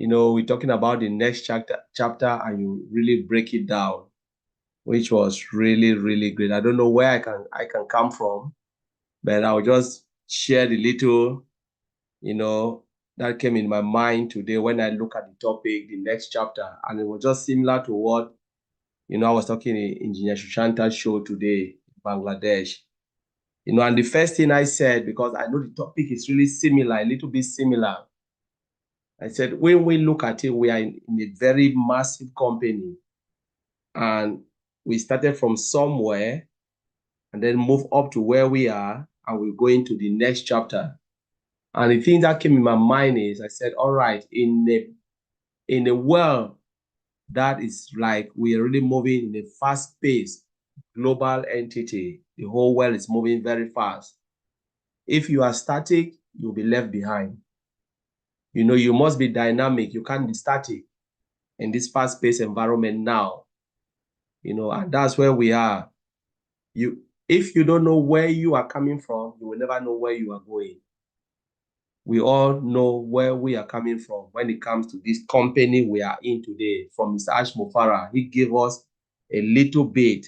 we're talking about the next chapter and you really break it down, which was really, really great. I don't know where I can come from, but I'll just share the little, that came in my mind today when I look at the topic, the next chapter, and it was just similar to what, I was talking in Engineer Shushanta's show today, Bangladesh. And the first thing I said, because I know the topic is really similar, a little bit similar, I said, when we look at it, we are in a very massive company. And we started from somewhere and then move up to where we are, and we're going to the next chapter. And the thing that came in my mind is, I said, all right, in a world that is like we are really moving in a fast-paced global entity, the whole world is moving very fast. If you are static, you'll be left behind. You must be dynamic. You can't be static in this fast-paced environment now. And that's where we are. If you don't know where you are coming from, you will never know where you are going. We all know where we are coming from when it comes to this company we are in today. From Mr. Ash Mufara, he gave us a little bit.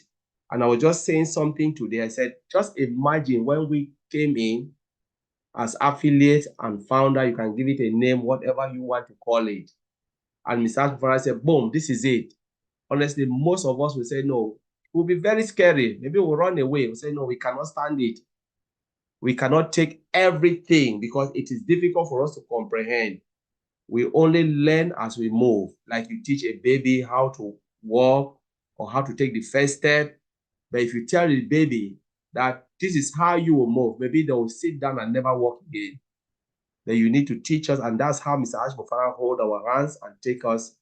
And I was just saying something today. I said, just imagine when we came in as affiliate and founder, you can give it a name, whatever you want to call it. And Mr. Ash Mufara said, boom, this is it. Honestly, most of us will say, no, it will be very scary. Maybe we'll run away. We'll say, no, we cannot stand it. We cannot take everything because it is difficult for us to comprehend. We only learn as we move. Like you teach a baby how to walk or how to take the first step. But if you tell the baby that this is how you will move, maybe they will sit down and never walk again. Then you need to teach us, and that's how Mr. Ash Mufara hold our hands and take us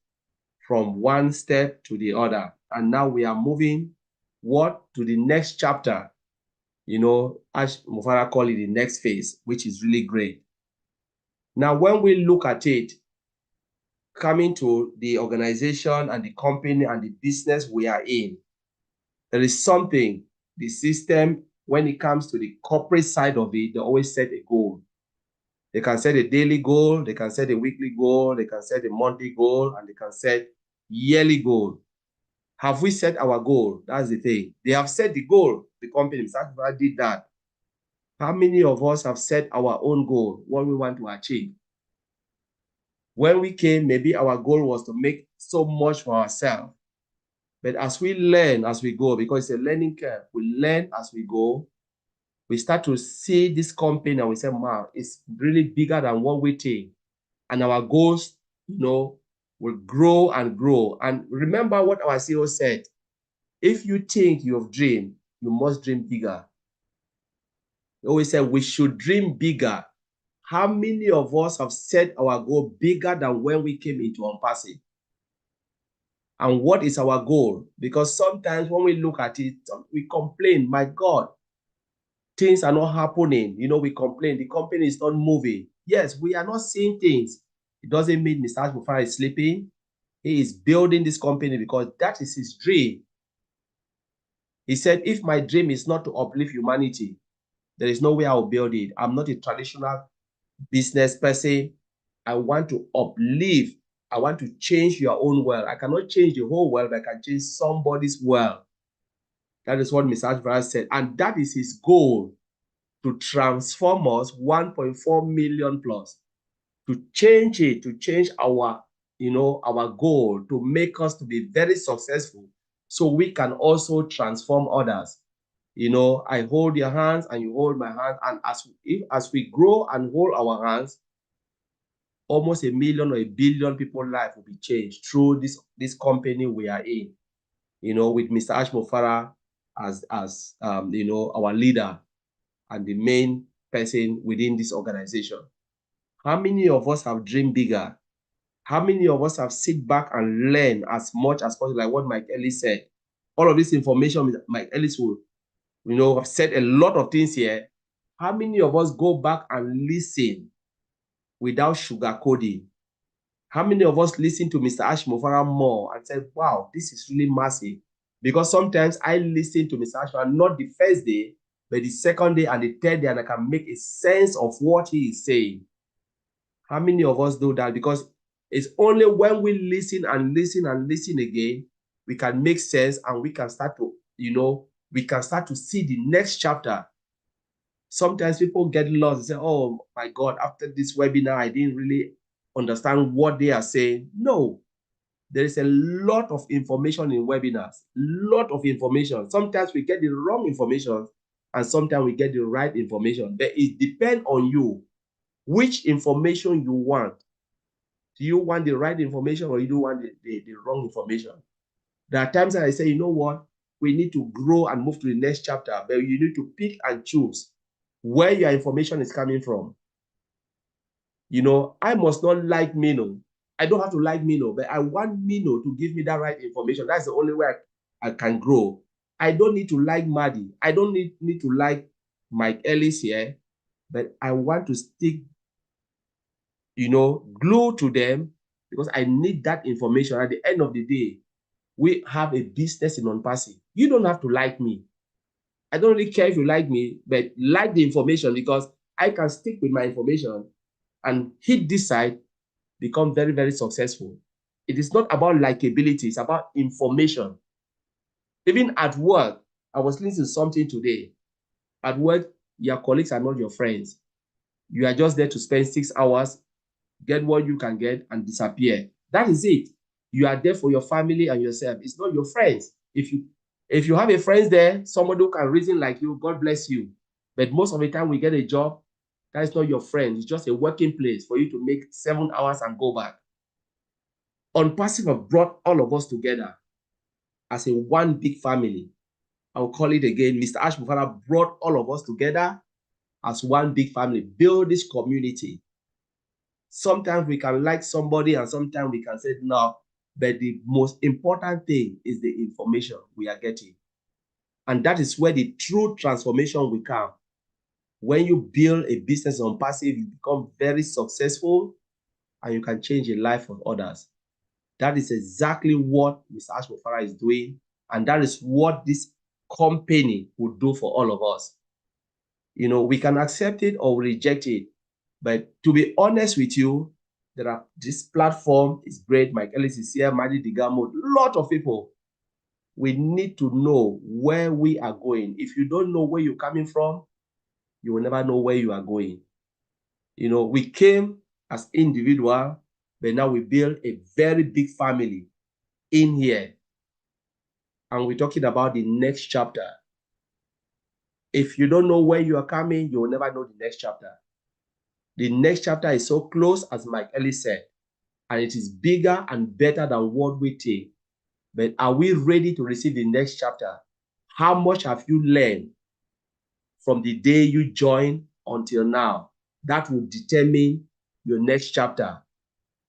from one step to the other. And now we are moving to the next chapter. Ash Mufara call it the next phase, which is really great. Now, when we look at it, coming to the organization and the company and the business we are in, there is something, the system, when it comes to the corporate side of it, they always set a goal. They can set a daily goal, they can set a weekly goal, they can set a monthly goal, and they can set yearly goal. Have we set our goal? That's the thing. They have set the goal. The company, Mr. Mufara did that. How many of us have set our own goal, what we want to achieve? When we came, maybe our goal was to make so much for ourselves. But as we learn as we go, because it's a learning curve, we learn as we go, we start to see this company and we say, wow, it's really bigger than what we think. And our goals, will grow and grow. And remember what our CEO said, if you think you have dreamed, you must dream bigger. He always said we should dream bigger. How many of us have set our goal bigger than when we came into OnPassive? And what is our goal? Because sometimes when we look at it, we complain, my God, things are not happening. We complain, the company is not moving. Yes, we are not seeing things. It doesn't mean Mr. Ash Mufara is sleeping. He is building this company because that is his dream. He said, if my dream is not to uplift humanity, there is no way I will build it. I'm not a traditional business person. I want to uplift. I want to change your own world. I cannot change the whole world, but I can change somebody's world. That is what Mr. Ash Mufara said. And that is his goal, to transform us 1.4 million plus, to change it, to change our, our goal, to make us to be very successful so we can also transform others. I hold your hands and you hold my hand. And as we grow and hold our hands, almost 1 million or 1 billion people's life will be changed through this company we are in, with Mr. Ash Mufara as our leader and the main person within this organization. How many of us have dreamed bigger? How many of us have sit back and learn as much as possible, like what Mike Ellis said? All of this information, Mike Ellis will, have said a lot of things here. How many of us go back and listen without sugarcoating? How many of us listen to Mr. Ash Mufara more and say, wow, this is really massive? Because sometimes I listen to Mr. Ash Mufara, not the first day, but the second day and the third day, and I can make a sense of what he is saying. How many of us do that? Because It's only when we listen and listen and listen again, we can make sense and we can start to, we can start to see the next chapter. Sometimes people get lost and say, oh my God, after this webinar, I didn't really understand what they are saying. No, there is a lot of information in webinars, lot of information. Sometimes we get the wrong information and sometimes we get the right information. But it depends on you, which information you want. Do you want the right information or you do want the wrong information? There are times that I say, you know what? We need to grow and move to the next chapter, but you need to pick and choose where your information is coming from. I must not like Mino. I don't have to like Mino, but I want Mino to give me that right information. That's the only way I can grow. I don't need to like Maddie. I don't need to like Mike Ellis here, but I want to stick, glue to them because I need that information. At the end of the day, we have a business in OnPassive. You don't have to like me. I don't really care if you like me, but like the information because I can stick with my information and hit this side, become very, very successful. It is not about likability, it's about information. Even at work, I was listening to something today. At work, your colleagues are not your friends. You are just there to spend 6 hours, get what you can get, and disappear. That is it. You are there for your family and yourself. It's not your friends. If you have a friend there, somebody who can reason like you, God bless you. But most of the time we get a job, that is not your friend. It's just a working place for you to make 7 hours and go back. OnPassive have brought all of us together as a one big family. I'll call it again. Mr. Ash Mufara brought all of us together as one big family. Build this community. Sometimes we can like somebody and sometimes we can say no, but the most important thing is the information we are getting. And that is where the true transformation will come. When you build a business on OnPassive, you become very successful and you can change the life of others. That is exactly what Mr. Ash Mufara is doing. And that is what this company will do for all of us. We can accept it or reject it. But to be honest with you, this platform is great. Mike Ellis is here, Maddie Digamo, a lot of people. We need to know where we are going. If you don't know where you're coming from, you will never know where you are going. We came as individuals, but now we build a very big family in here. And we're talking about the next chapter. If you don't know where you are coming, you will never know the next chapter. The next chapter is so close, as Mike Ellis said, and it is bigger and better than what we think. But are we ready to receive the next chapter? How much have you learned from the day you joined until now? That will determine your next chapter.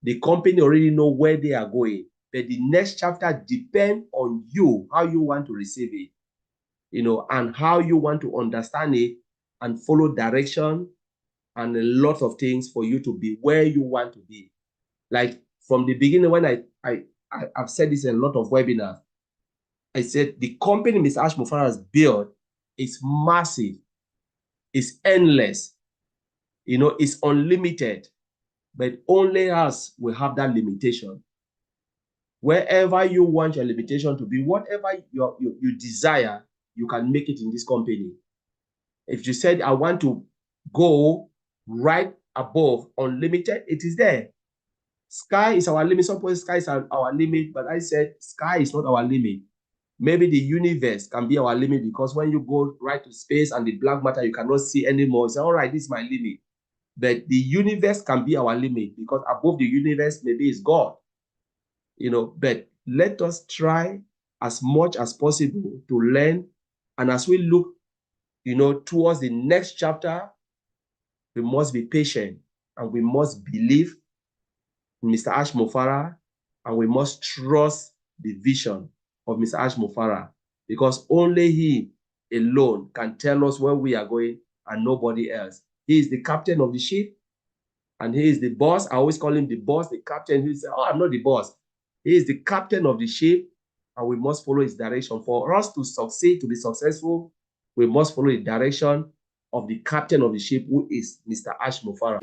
The company already know where they are going, but the next chapter depends on you, how you want to receive it, and how you want to understand it and follow direction and a lot of things for you to be where you want to be. Like from the beginning, when I've said this in a lot of webinars, I said the company Mr. Ash Mufara has built is massive, it's endless, it's unlimited, but only us will have that limitation. Wherever you want your limitation to be, whatever you desire, you can make it in this company. If you said, I want to go right above unlimited, it is there. Sky is our limit. Some people sky is our limit, but I said sky is not our limit. Maybe the universe can be our limit because when you go right to space and the black matter, you cannot see anymore. You say, all right, this is my limit. But the universe can be our limit because above the universe, maybe it's God. But let us try as much as possible to learn. And as we look, towards the next chapter, we must be patient and we must believe in Mr. Ash Mufara and we must trust the vision of Mr. Ash Mufara because only he alone can tell us where we are going and nobody else. He is the captain of the ship and he is the boss. I always call him the boss, the captain. He says, oh, I'm not the boss. He is the captain of the ship and we must follow his direction. For us to succeed, to be successful, we must follow the direction of the captain of the ship, who is Mr. Ash Mufara.